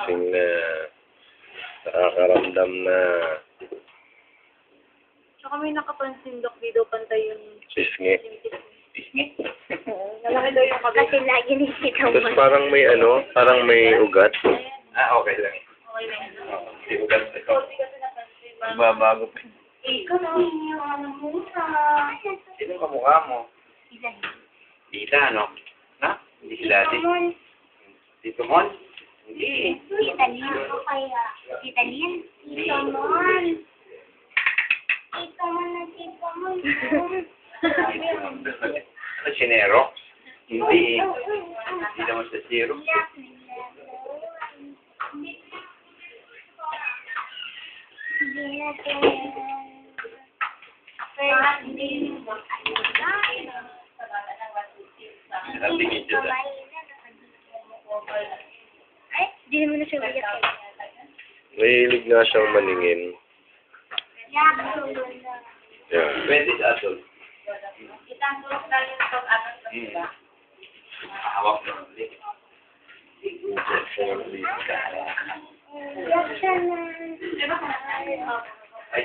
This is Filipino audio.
Sing na. Nakakaramdam na. Tsaka may nakapansin, Dok, di daw pantay yung Pisngi. Pisngi. Malaki daw yung kabila. Kasi lagi nisitaw Tapos mo. parang may ano, parang may ugat. Okay lang. Okay lang. Hindi ko ganito ito. Hindi kasi napansin. Magbabago pa. Ikaw na yung ano muna. Sino kamukha mo? Ilan? Tita, ano? Na? Hindi si Daddy? Tito Mon? Hindi. Italian ko kaya. Italian? Tito Mon. Tito Mon na Tito Mon. Ano, Chinero? Hindi. Hindi naman sa zero. Natingin dyan na. Ay, di naman na siya biyak. Mahilig nga siyang maningin. Yeah. Pwede sa adult. Isang tulog lang yung pag-atas sa Hmm. Hawak mo. Biyak siya na. Ay,